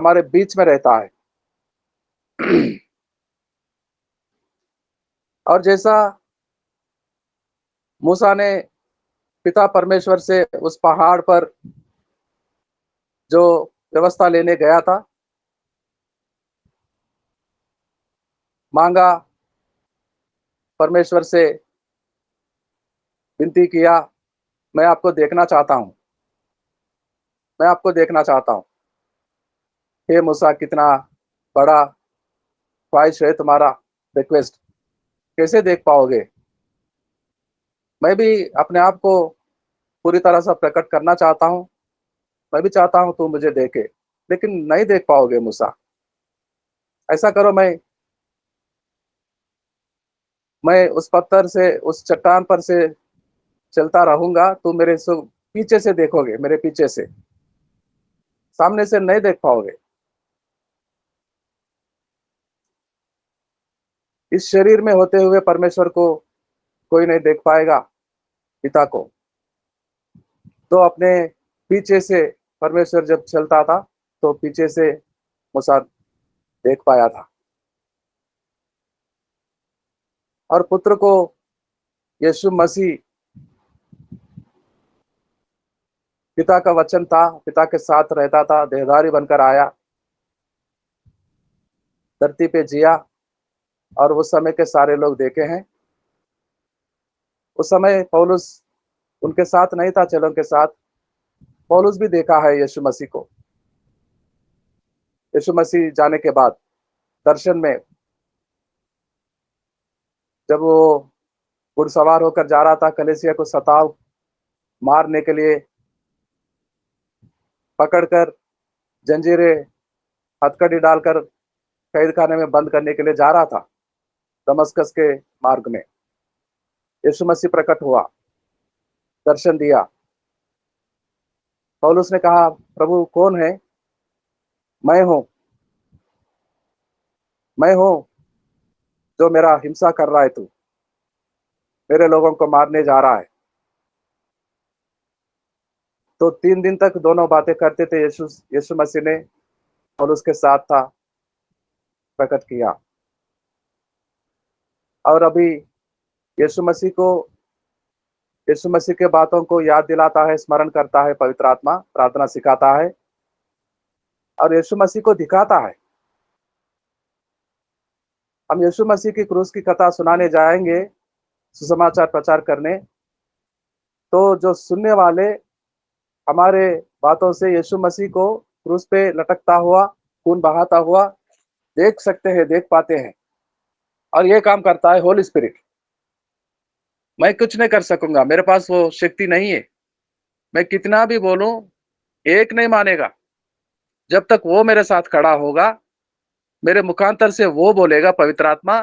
हमारे बीच में रहता है। और जैसा मूसा ने पिता परमेश्वर से उस पहाड़ पर जो व्यवस्था लेने गया था, मांगा, परमेश्वर से विनती किया, मैं आपको देखना चाहता हूँ, मैं आपको देखना चाहता हूँ। हे मूसा, कितना बड़ा ख्वाहिश है तुम्हारा, रिक्वेस्ट, कैसे देख पाओगे? मैं भी अपने आप को पूरी तरह से प्रकट करना चाहता हूँ, मैं भी चाहता हूँ तू मुझे देखे, लेकिन नहीं देख पाओगे मूसा। ऐसा करो, मैं उस पत्थर से, उस चट्टान पर से चलता रहूंगा, तू मेरे से पीछे से देखोगे, मेरे पीछे से, सामने से नहीं देख पाओगे। इस शरीर में होते हुए परमेश्वर को कोई नहीं देख पाएगा, पिता को। तो अपने पीछे से परमेश्वर जब चलता था, तो पीछे से मूसा देख पाया था। और पुत्र को, यीशु मसीह, पिता का वचन था, पिता के साथ रहता था, देहधारी बनकर आया, धरती पे जिया, और उस समय के सारे लोग देखे हैं। उस समय पौलुस उनके साथ नहीं था, चेलों के साथ। पौलुस भी देखा है यीशु मसीह को। यीशु मसीह जाने के बाद दर्शन में, जब वो घुड़सवार होकर जा रहा था, कलीसिया को सताव मारने के लिए, पकड़कर जंजीरें, हथकड़ी डालकर कैद खाने में बंद करने के लिए जा रहा था, दमस्कस के मार्ग में यीशु मसीह प्रकट हुआ, दर्शन दिया। पौलुस ने कहा, प्रभु कौन है? मैं हूं, मैं हूं जो मेरा हिंसा कर रहा है, तू मेरे लोगों को मारने जा रहा है। तो 3 दिन तक दोनों बातें करते थे। यीशु यीशु मसीह ने पौलुस के साथ था, प्रकट किया। और अभी यीशु मसीह को, यीशु मसीह के बातों को याद दिलाता है, स्मरण करता है पवित्र आत्मा, प्रार्थना सिखाता है, और यीशु मसीह को दिखाता है। हम यीशु मसीह की क्रूस की कथा सुनाने जाएंगे, सुसमाचार प्रचार करने, तो जो सुनने वाले हमारे बातों से यीशु मसीह को क्रूस पे लटकता हुआ, खून बहाता हुआ देख सकते हैं, देख पाते हैं। और ये काम करता है होली स्पिरिट। मैं कुछ नहीं कर सकूंगा, मेरे पास वो शक्ति नहीं है। मैं कितना भी बोलूं, एक नहीं मानेगा। जब तक वो मेरे साथ खड़ा होगा, मेरे मुखांतर से वो बोलेगा पवित्र आत्मा,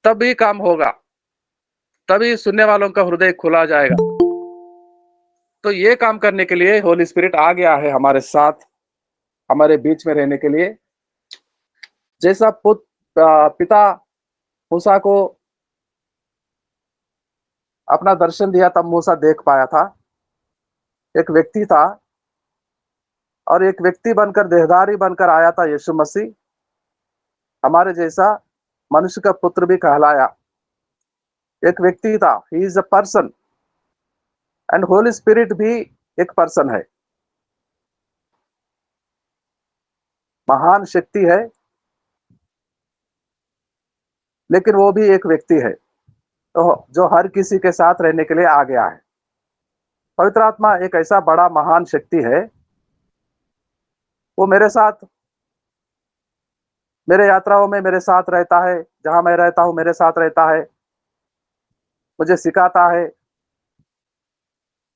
तभी काम होगा, तभी सुनने वालों का हृदय खुला जाएगा। तो ये काम करने के लिए होली स्पिरिट आ गया है हमारे साथ, हमारे बीच में रहने के लिए। जैसा पिता मूसा को अपना दर्शन दिया, तब मूसा देख पाया था। एक व्यक्ति था, और एक व्यक्ति बनकर, देहधारी बनकर आया था यीशु मसीह, हमारे जैसा मनुष्य का पुत्र भी कहलाया। एक व्यक्ति था, he is a person, and Holi spirit भी एक पर्सन है, महान शक्ति है, लेकिन वो भी एक व्यक्ति है, तो जो हर किसी के साथ रहने के लिए आ गया है। पवित्र आत्मा एक ऐसा बड़ा महान शक्ति है, वो मेरे साथ, मेरे यात्राओं में मेरे साथ रहता है, जहां मैं रहता हूं मेरे साथ रहता है, मुझे सिखाता है,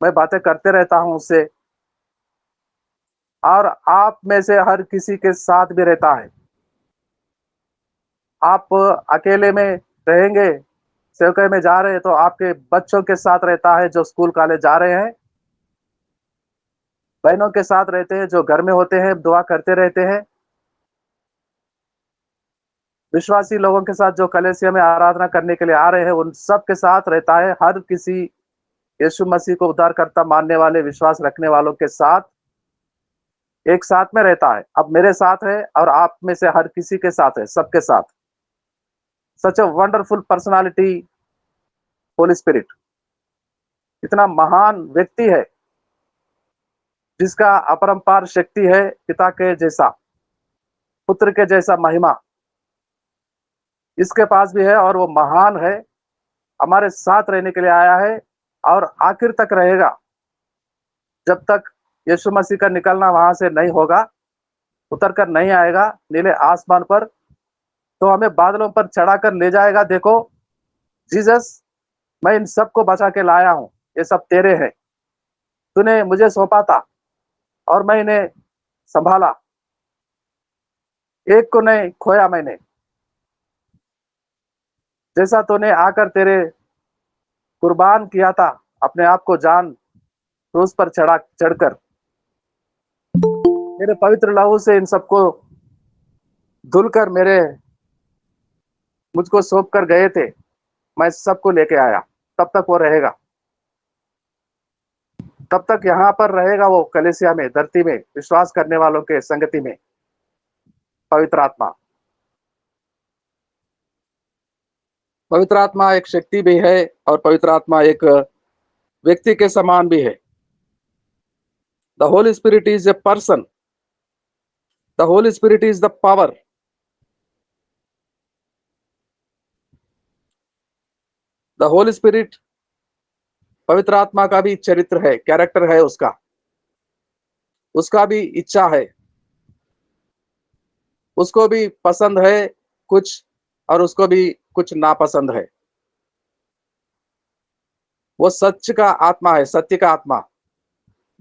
मैं बातें करते रहता हूं उससे, और आप में से हर किसी के साथ भी रहता है। आप अकेले में रहेंगे, सेवकाई में जा रहे हैं, तो आपके बच्चों के साथ रहता है जो स्कूल कॉलेज जा रहे हैं, बहनों के साथ रहते हैं जो घर में होते हैं, दुआ करते रहते हैं, विश्वासी लोगों के साथ जो कलीसिया में आराधना करने के लिए आ रहे हैं, उन सब के साथ रहता है। हर किसी यीशु मसीह को उद्धारकर्ता मानने वाले, विश्वास रखने वालों के साथ एक साथ में रहता है। अब मेरे साथ है और आप में से हर किसी के साथ है, सबके साथ। Such a wonderful personality, holy spirit. इतना महान व्यक्ति है जिसका अपरंपार शक्ति है, पिता के जैसा, पुत्र के जैसा महिमा इसके पास भी है, और वो महान है, हमारे साथ रहने के लिए आया है और आखिर तक रहेगा। जब तक यीशु मसीह का निकलना वहां से नहीं होगा, उतर कर नहीं आएगा नीले आसमान पर, तो हमें बादलों पर चढ़ाकर ले जाएगा। देखो जीसस, मैं इन सबको बचा के लाया हूँ, ये सब तेरे हैं, तूने मुझे सौंपा था और मैं इन्हें संभाला, एक को नहीं खोया मैंने। जैसा तूने आकर तेरे कुर्बान किया था अपने आप को जान क्रूस पर चढ़कर, मेरे पवित्र लहू से इन सबको धुलकर मेरे मुझको सौंप कर गए थे, मैं सबको लेके आया। तब तक वो रहेगा, तब तक यहाँ पर रहेगा वो, कलीसिया में, धरती में, विश्वास करने वालों के संगति में, पवित्र आत्मा। पवित्र आत्मा एक शक्ति भी है और पवित्र आत्मा एक व्यक्ति के समान भी है। The Holi spirit is a person, the Holi spirit is the power. The Holi spirit पवित्र आत्मा का भी चरित्र है, कैरेक्टर है उसका, उसका भी इच्छा है, उसको भी पसंद है कुछ और उसको भी कुछ नापसंद है। वो सच का आत्मा है, सत्य का आत्मा।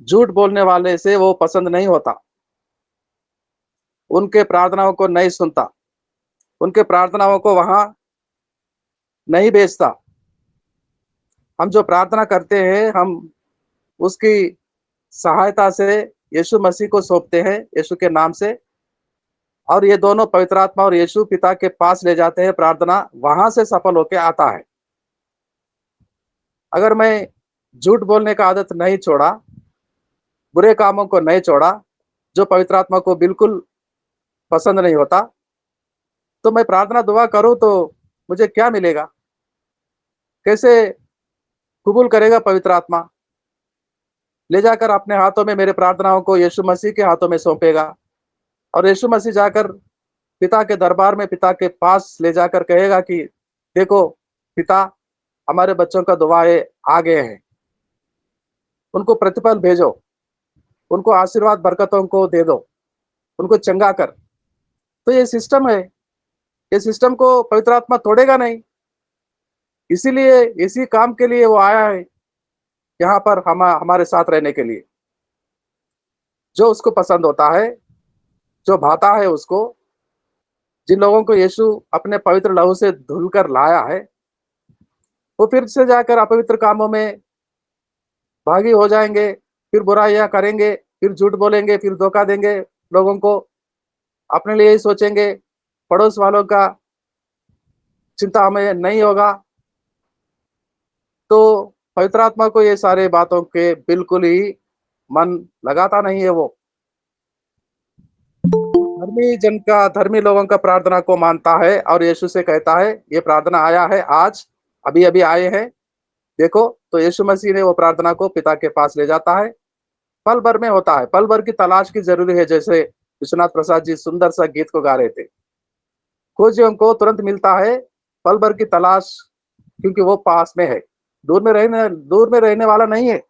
झूठ बोलने वाले से वो पसंद नहीं होता, उनके प्रार्थनाओं को नहीं सुनता, उनके प्रार्थनाओं को वहां नहीं भेजता। हम जो प्रार्थना करते हैं, हम उसकी सहायता से यीशु मसीह को सौंपते हैं, यीशु के नाम से, और ये दोनों पवित्र आत्मा और यीशु पिता के पास ले जाते हैं, प्रार्थना वहां से सफल होके आता है। अगर मैं झूठ बोलने का आदत नहीं छोड़ा, बुरे कामों को नहीं छोड़ा, जो पवित्र आत्मा को बिल्कुल पसंद नहीं होता, तो मैं प्रार्थना दुआ करूं तो मुझे क्या मिलेगा? कैसे कबूल करेगा पवित्र आत्मा? ले जाकर अपने हाथों में मेरे प्रार्थनाओं को यीशु मसीह के हाथों में सौंपेगा, और यीशु मसीह जाकर पिता के दरबार में, पिता के पास ले जाकर कहेगा कि देखो पिता, हमारे बच्चों का दुआएं आ गए हैं, उनको प्रतिफल भेजो, उनको आशीर्वाद बरकतों को दे दो, उनको चंगा कर। तो ये सिस्टम है, ये सिस्टम को पवित्र आत्मा तोड़ेगा नहीं। इसीलिए इसी काम के लिए वो आया है यहाँ पर, हमारे साथ रहने के लिए। जो उसको पसंद होता है, जो भाता है उसको, जिन लोगों को यीशु अपने पवित्र लहू से धुल कर लाया है, वो फिर से जाकर अपवित्र कामों में भागी हो जाएंगे, फिर बुराइयां करेंगे, फिर झूठ बोलेंगे, फिर धोखा देंगे लोगों को, अपने लिए ही सोचेंगे, पड़ोस वालों का चिंता हमें नहीं होगा। तो पवित्र आत्मा को ये सारे बातों के बिल्कुल ही मन लगाता नहीं है। वो धर्मी जन का, धर्मी लोगों का प्रार्थना को मानता है और यीशु से कहता है ये प्रार्थना आया है आज, अभी अभी आए हैं, देखो। तो यीशु मसीह ने वो प्रार्थना को पिता के पास ले जाता है। पल भर में होता है, पल भर की तलाश की जरूरी है, जैसे विश्वनाथ प्रसाद जी सुंदर सा गीत को गा रहे थे। खोजिए हमको तुरंत मिलता है, पल भर की तलाश, क्योंकि वो पास में है, दूर में रहने वाला नहीं है।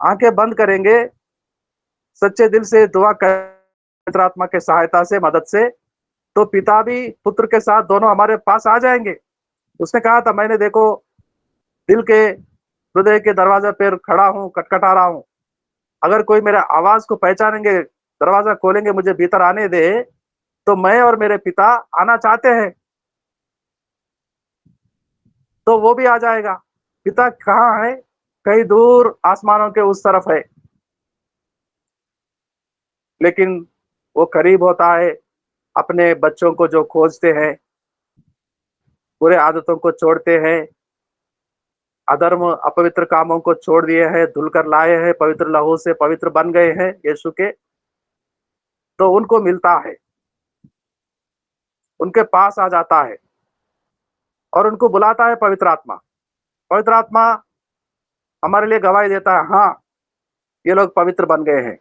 आंखें बंद करेंगे, सच्चे दिल से दुआ कर, पवित्र आत्मा के सहायता से, मदद से, तो पिता भी पुत्र के साथ दोनों हमारे पास आ जाएंगे। उसने कहा था, मैंने देखो दिल के, हृदय के दरवाजे पर खड़ा हूँ, खटखटा रहा हूँ, अगर कोई मेरे आवाज को पहचानेंगे, दरवाजा खोलेंगे, मुझे भीतर आने दे, तो मैं और मेरे पिता आना चाहते हैं, तो वो भी आ जाएगा। पिता कहाँ है? कहीं दूर आसमानों के उस तरफ है, लेकिन वो करीब होता है अपने बच्चों को जो खोजते हैं, बुरे आदतों को छोड़ते हैं, अधर्म अपवित्र कामों को छोड़ दिए हैं, धुलकर लाए हैं, पवित्र लहू से पवित्र बन गए हैं यीशु के, तो उनको मिलता है, उनके पास आ जाता है और उनको बुलाता है पवित्र आत्मा। पवित्र आत्मा हमारे लिए गवाही देता है, हाँ, ये लोग पवित्र बन गए हैं।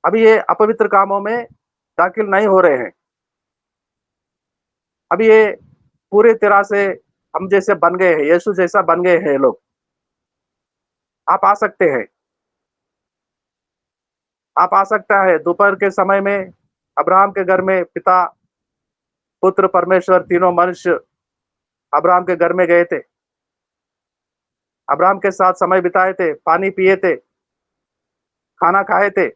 अभी ये अपवित्र कामों में दाखिल नहीं हो रहे हैं। अभी ये पूरी तरह से हम जैसे बन गए हैं, यीशु जैसा बन गए हैं ये लोग। आप आ सकते हैं, आप आ सकता है। दोपहर के समय में अब्राहम के घर में पिता, पुत्र, परमेश्वर तीनों मनुष्य अब्राहम के घर में गए थे। अब्राहम के साथ समय बिताए थे, पानी पिए थे, खाना खाए थे।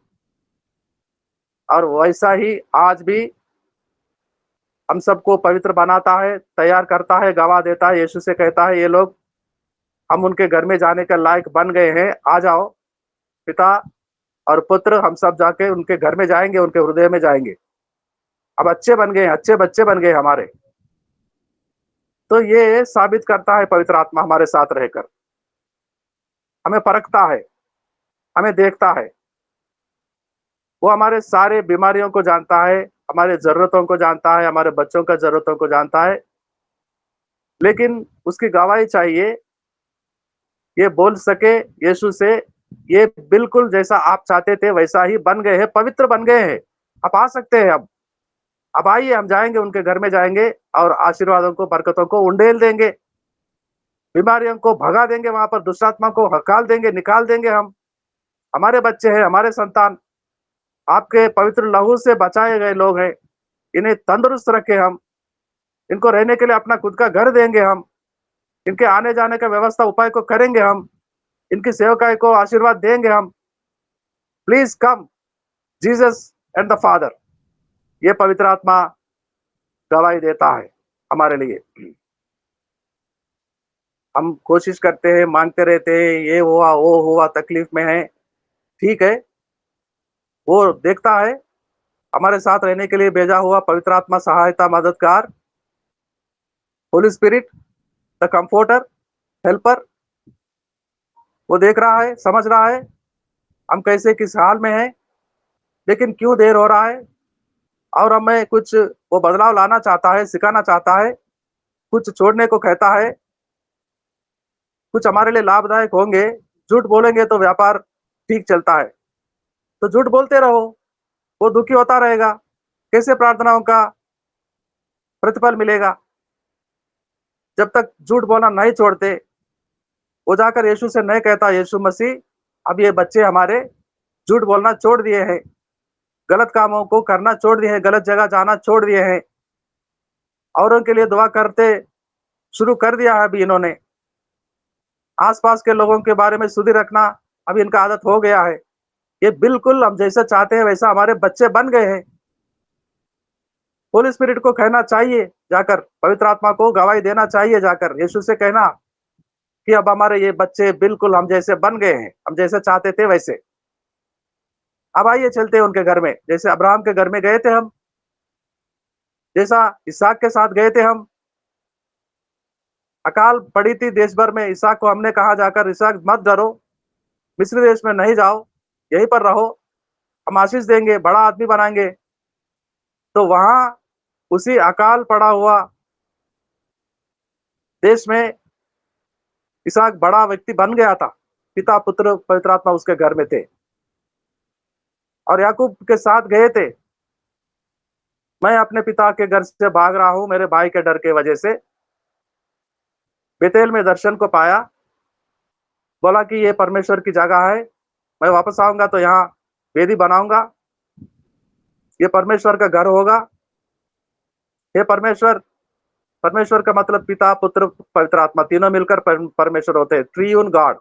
और वैसा ही आज भी हम सबको पवित्र बनाता है, तैयार करता है, गवाह देता है। यीशु से कहता है, ये लोग, हम उनके घर में जाने के लायक बन गए हैं, आ जाओ। पिता और पुत्र हम सब जाके उनके घर में जाएंगे, उनके हृदय में जाएंगे। अब अच्छे बन गए, अच्छे बच्चे बन गए हमारे। तो ये साबित करता है पवित्र आत्मा हमारे साथ रहकर, हमें परखता है, हमें देखता है। वो हमारे सारे बीमारियों को जानता है, हमारे जरूरतों को जानता है, हमारे बच्चों का जरूरतों को जानता है। लेकिन उसकी गवाही चाहिए, ये बोल सके यीशु से, ये बिल्कुल जैसा आप चाहते थे वैसा ही बन गए हैं, पवित्र बन गए हैं। आप आ सकते हैं अब आइए, हम जाएंगे उनके घर में जाएंगे और आशीर्वादों को, बरकतों को उंडेल देंगे, बीमारियों को भगा देंगे, वहां पर दुष्टात्मा को हकाल देंगे, निकाल देंगे। हम, हमारे बच्चे हैं, हमारे संतान आपके पवित्र लहू से बचाए गए लोग हैं। इन्हें तंदुरुस्त रखे हम, इनको रहने के लिए अपना खुद का घर देंगे हम, इनके आने जाने का व्यवस्था उपाय को करेंगे हम, इनकी सेवकाई को आशीर्वाद देंगे हम। Please come Jesus and the father. ये पवित्र आत्मा गवाही देता है हमारे लिए। हम कोशिश करते हैं, मांगते रहते हैं, ये हुआ वो हुआ, तकलीफ में है, ठीक है। वो देखता है, हमारे साथ रहने के लिए भेजा हुआ पवित्र आत्मा, सहायता, मददगार, होली स्पिरिट, द कंफोर्टर, हेल्पर, वो देख रहा है, समझ रहा है हम कैसे किस हाल में हैं, लेकिन क्यों देर हो रहा है। और हमें कुछ वो बदलाव लाना चाहता है, सिखाना चाहता है, कुछ छोड़ने को कहता है, कुछ हमारे लिए लाभदायक होंगे। झूठ बोलेंगे तो व्यापार ठीक चलता है, तो झूठ बोलते रहो, वो दुखी होता रहेगा, कैसे प्रार्थनाओं का प्रतिफल मिलेगा। जब तक झूठ बोलना नहीं छोड़ते, वो जाकर यीशु से नहीं कहता, यीशु मसीह, अब ये बच्चे हमारे झूठ बोलना छोड़ दिए हैं, गलत कामों को करना छोड़ दिए हैं, गलत जगह जाना छोड़ दिए हैं, औरों के लिए दुआ करते शुरू कर दिया है अभी इन्होंने, आसपास के लोगों के बारे में सुधि रखना अभी इनका आदत हो गया है। ये बिल्कुल हम जैसा चाहते हैं वैसा हमारे बच्चे बन गए हैं। होली स्पिरिट को कहना चाहिए जाकर, पवित्र आत्मा को गवाही देना चाहिए जाकर, यीशु से कहना कि अब हमारे ये बच्चे बिल्कुल हम जैसे बन गए हैं, हम जैसे चाहते थे वैसे। अब आइए चलते हैं उनके घर में, जैसे अब्राहम के घर में गए थे हम, जैसा इसहाक के साथ गए थे हम। अकाल पड़ी थी देश भर में, इसहाक को हमने कहा जाकर, इसहाक मत डरो, मिस्र देश में नहीं जाओ, यहीं पर रहो, हम आशीष देंगे, बड़ा आदमी बनाएंगे। तो वहां उसी अकाल पड़ा हुआ देश में इसहाक बड़ा व्यक्ति बन गया था। पिता, पुत्र, पवित्र आत्मा उसके घर में थे और याकूब के साथ गए थे। मैं अपने पिता के घर से भाग रहा हूं मेरे भाई के डर के वजह से। बेतेल में दर्शन को पाया, बोला कि ये परमेश्वर की जगह है, मैं वापस आऊंगा तो यहाँ वेदी बनाऊंगा, ये परमेश्वर का घर होगा। हे परमेश्वर, परमेश्वर का मतलब पिता, पुत्र, पवित्र आत्मा, तीनों मिलकर परमेश्वर होते हैं, ट्रियून गॉड।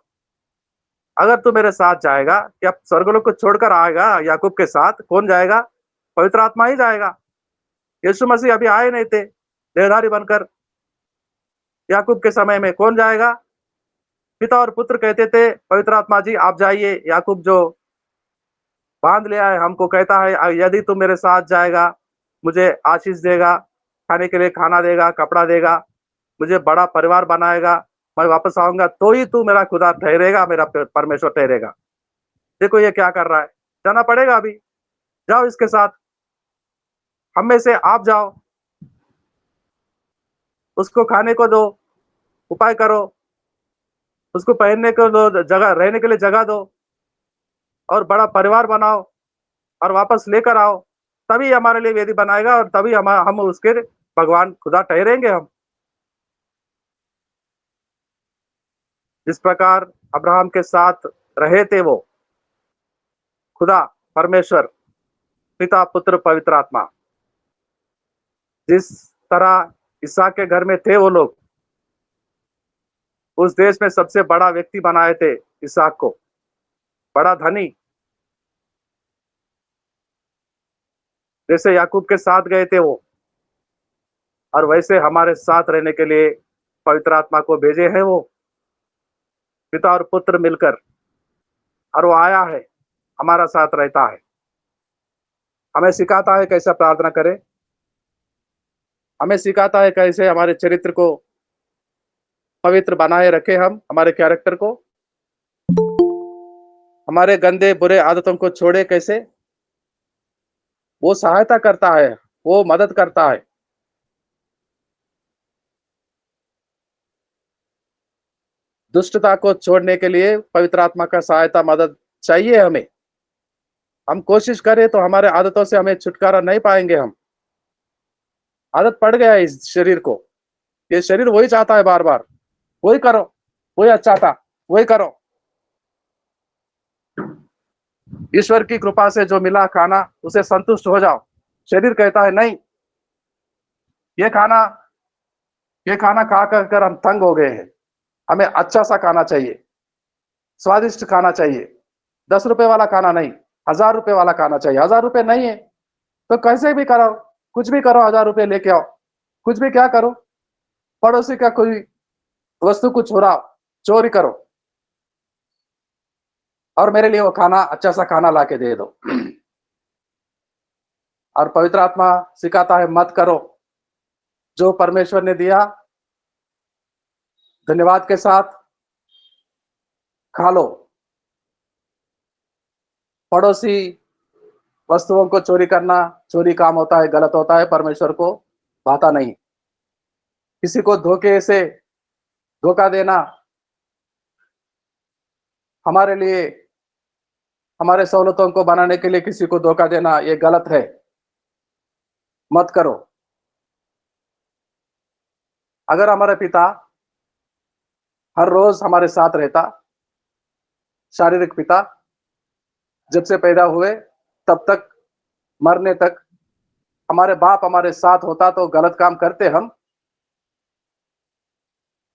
अगर तू मेरे साथ जाएगा, क्या स्वर्गलोक को छोड़कर आएगा याकूब के साथ, कौन जाएगा? पवित्र आत्मा ही जाएगा। यीशु मसीह अभी आए नहीं थे देहधारी बनकर, याकूब के समय में कौन जाएगा? पिता और पुत्र कहते थे, पवित्र आत्मा जी आप जाइए। याकूब जो बांध लिया है हमको, कहता है यदि तू मेरे साथ जाएगा, मुझे आशीष देगा, खाने के लिए खाना देगा, कपड़ा देगा, मुझे बड़ा परिवार बनाएगा, मैं वापस आऊंगा तो ही तू मेरा खुदा ठहरेगा, मेरा परमेश्वर ठहरेगा। देखो ये क्या कर रहा है, जाना पड़ेगा अभी, जाओ इसके साथ, हम में से आप जाओ, उसको खाने को दो, उपाय करो, उसको पहनने को दो, जगह रहने के लिए जगह दो और बड़ा परिवार बनाओ और वापस लेकर आओ, तभी हमारे लिए वेदी बनाएगा और तभी हम उसके भगवान खुदा ठहरेंगे हम। जिस प्रकार अब्राहम के साथ रहे थे वो, खुदा, परमेश्वर, पिता, पुत्र, पवित्र आत्मा, जिस तरह इसहाक के घर में थे वो लोग, उस देश में सबसे बड़ा व्यक्ति बनाए थे इसहाक को, बड़ा धनी, जैसे याकूब के साथ गए थे वो, और वैसे हमारे साथ रहने के लिए पवित्र आत्मा को भेजे हैं वो, पिता और पुत्र मिलकर, और वो आया है, हमारा साथ रहता है, हमें सिखाता है कैसे प्रार्थना करें, हमें सिखाता है कैसे हमारे चरित्र को पवित्र बनाए रखे, हम हमारे कैरेक्टर को, हमारे गंदे बुरे आदतों को छोड़े कैसे। वो सहायता करता है, वो मदद करता है। दुष्टता को छोड़ने के लिए पवित्र आत्मा का सहायता मदद चाहिए हमें। हम कोशिश करें तो हमारे आदतों से हमें छुटकारा नहीं पाएंगे हम। आदत पड़ गया है इस शरीर को, ये शरीर वही चाहता है बार बार, वही करो, वही अच्छा था, वही करो। ईश्वर की कृपा से जो मिला खाना उसे संतुष्ट हो जाओ। शरीर कहता है नहीं, ये खाना ये खाना खा कर हम तंग हो गए हैं, हमें अच्छा सा खाना चाहिए, स्वादिष्ट खाना चाहिए, 10 रुपए वाला खाना नहीं, 1000 रुपए वाला खाना चाहिए। 1000 रुपए नहीं है तो कैसे भी करो, कुछ भी करो, 1000 रुपए लेके आओ, कुछ भी क्या करो, पड़ोसी का कोई वस्तु को चुराओ, चोरी करो और मेरे लिए वो खाना, अच्छा सा खाना ला के दे दो। और पवित्र आत्मा सिखाता है मत करो, जो परमेश्वर ने दिया धन्यवाद के साथ खा लो। पड़ोसी वस्तुओं को चोरी करना चोरी काम होता है, गलत होता है, परमेश्वर को भाता नहीं। किसी को धोखे से धोखा देना हमारे लिए, हमारे सहूलतों को बनाने के लिए किसी को धोखा देना ये गलत है, मत करो। अगर हमारा पिता हर रोज हमारे साथ रहता, शारीरिक पिता, जब से पैदा हुए तब तक मरने तक हमारे बाप हमारे साथ होता तो गलत काम करते हम।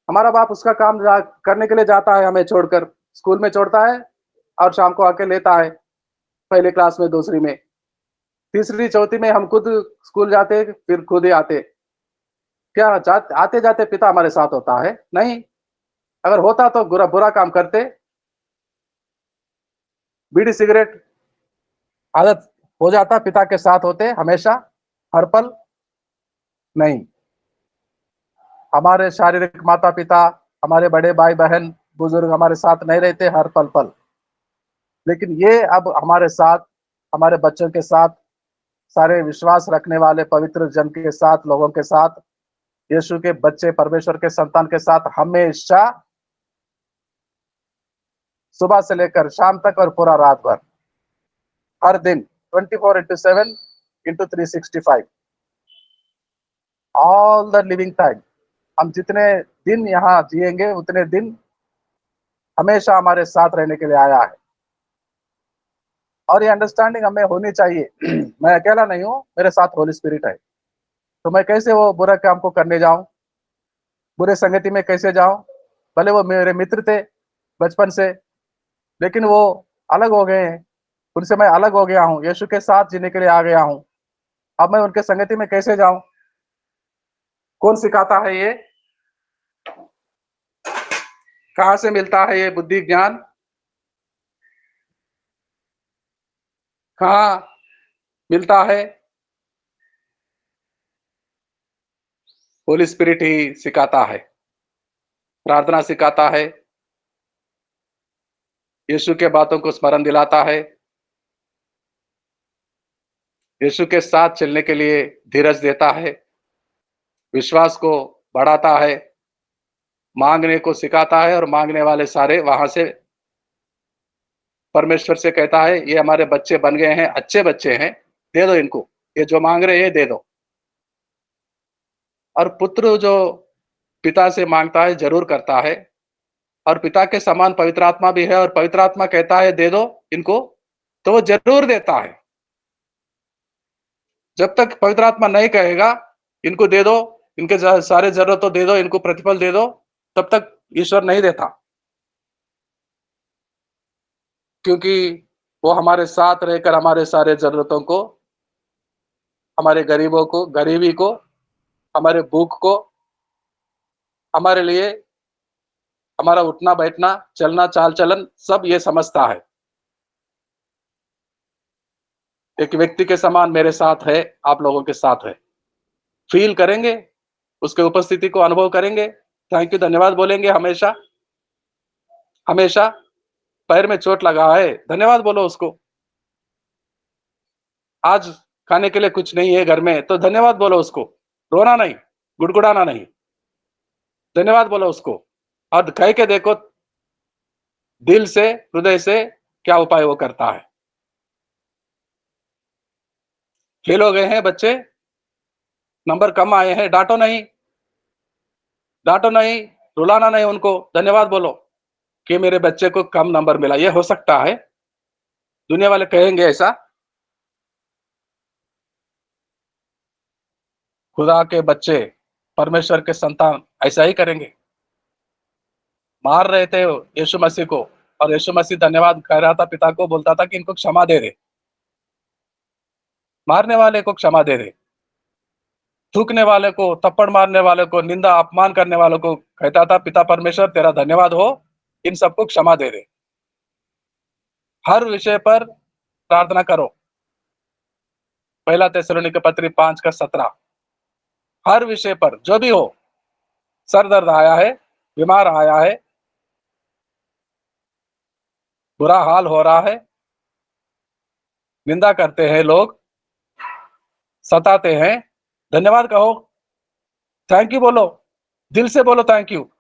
हमारा बाप उसका काम करने के लिए जाता है, हमें छोड़कर स्कूल में छोड़ता है और शाम को आके लेता है, पहले क्लास में, दूसरी में, तीसरी चौथी में हम खुद स्कूल जाते, फिर खुद ही आते। क्या आते जाते पिता हमारे साथ होता है? नहीं। अगर होता तो बुरा बुरा काम करते, बीड़ी सिगरेट आदत हो जाता, पिता के साथ होते हमेशा, हर पल? नहीं। हमारे शारीरिक माता पिता, हमारे बड़े भाई बहन बुजुर्ग हमारे साथ नहीं रहते हर पल पल, लेकिन ये अब हमारे साथ, हमारे बच्चों के साथ, सारे विश्वास रखने वाले पवित्र जन के साथ, लोगों के साथ, यीशु के बच्चे, परमेश्वर के संतान के साथ हमेशा, सुबह से लेकर शाम तक और पूरा रात भर, हर दिन, 24/7 into 365, all the living time. हम जितने दिन यहाँ जिएंगे उतने दिन हमेशा हमारे साथ रहने के लिए आया है। और ये अंडरस्टैंडिंग हमें होनी चाहिए। मैं अकेला नहीं हूँ, मेरे साथ होली स्पिरिट है, तो मैं कैसे वो बुरा काम को करने जाऊं, बुरे संगति में कैसे जाऊं? भले वो मेरे मित्र थे बचपन से, लेकिन वो अलग हो गए हैं, उनसे मैं अलग हो गया हूँ, यीशु के साथ जीने के लिए आ गया हूँ। अब मैं उनके संगति में कैसे जाऊं? कौन सिखाता है ये? कहाँ से मिलता है ये बुद्धि ज्ञान? कहाँ मिलता है? होली स्पिरिट ही सिखाता है, प्रार्थना सिखाता है, यीशु के बातों को स्मरण दिलाता है, यीशु के साथ चलने के लिए धीरज देता है, विश्वास को बढ़ाता है, माँगने को सिखाता है और माँगने वाले सारे वहाँ से परमेश्वर से कहता है, ये हमारे बच्चे बन गए हैं, अच्छे बच्चे हैं, दे दो इनको, ये जो माँग रहे हैं दे दो। और पुत्र जो पिता से माँगता है ज़रूर करता है और पिता के समान पवित्र आत्मा भी है और पवित्र आत्मा कहता है दे दो इनको, तो वो ज़रूर देता है। जब तक पवित्र आत्मा नहीं कहेगा, इनको दे दो, इनके सारे ज़रूरतों दे दो, इनको प्रतिफल दे दो, तब तक ईश्वर नहीं देता। क्योंकि वो हमारे साथ रहकर हमारे सारे ज़रूरतों को, हमारे गरीबों को, गरीबी को, हमारे भूख को, हमारे लिए हमारा उठना-बैठना, चलना, चाल-चलन सब ये समझता है। एक व्यक्ति के समान मेरे साथ है, आप लोगों के साथ है। फ़ील करेंगे, उसके उपस्थिति को अनुभव करेंगे, थैंक यू धन्यवाद बोलेंगे हमेशा। हमेशा पैर में चोट लगा है, धन्यवाद बोलो उसको। आज खाने के लिए कुछ नहीं है घर में, तो धन्यवाद बोलो उसको। रोना नहीं, गुड़गुड़ाना नहीं, धन्यवाद बोलो उसको और कह के देखो दिल से, हृदय से क्या उपाय वो करता है। फेल हो गए हैं बच्चे, नंबर कम आए हैं, डाँटो नहीं, रुलाना नहीं उनको, धन्यवाद बोलो कि मेरे बच्चे को कम नंबर मिला। ये हो सकता है, दुनिया वाले कहेंगे ऐसा, खुदा के बच्चे, परमेश्वर के संतान ऐसा ही करेंगे। मार रहे थे यीशु मसीह को और यीशु मसीह धन्यवाद कह रहा था, पिता को बोलता था कि इनको क्षमा दे दे। मारने वाले को क्षमा दे दे। थूकने वाले को, थप्पड़ मारने वाले को, निंदा अपमान करने वालों को कहता था, पिता परमेश्वर तेरा धन्यवाद हो, इन सबको क्षमा दे दे। हर विषय पर प्रार्थना करो। पहला थिस्सलुनीके पत्री 5 का 17। हर विषय पर जो भी हो, सर दर्द आया है, बीमार आया है, बुरा हाल हो रहा है, निंदा करते हैं लोग, सताते हैं, धन्यवाद कहो, थैंक यू बोलो, दिल से बोलो थैंक यू,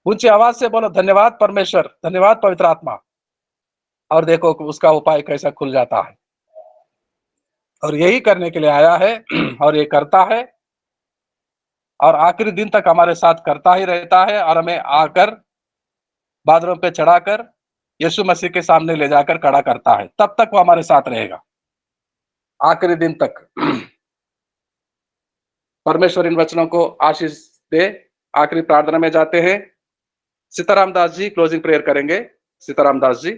ऊंची आवाज से बोलो धन्यवाद परमेश्वर, धन्यवाद पवित्र आत्मा, और देखो उसका उपाय कैसा खुल जाता है। और यही करने के लिए आया है और ये करता है और आखिरी दिन तक हमारे साथ करता ही रहता है और हमें आकर बादलों पे चढ़ाकर यीशु मसीह के सामने ले जाकर खड़ा करता है। तब तक वो हमारे साथ रहेगा, आखिरी दिन तक। परमेश्वर इन वचनों को आशीष दे। आखिरी प्रार्थना में जाते हैं। सीताराम दास जी क्लोजिंग प्रेयर करेंगे। सीताराम दास जी।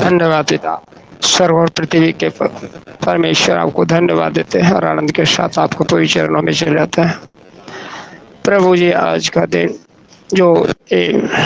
धन्यवाद पिता, स्वर्ग और पृथ्वी के परमेश्वर आपको धन्यवाद देते हैं और आनंद के साथ आपको पूरी चरणों में चले जाते हैं। प्रभु जी आज का दिन जो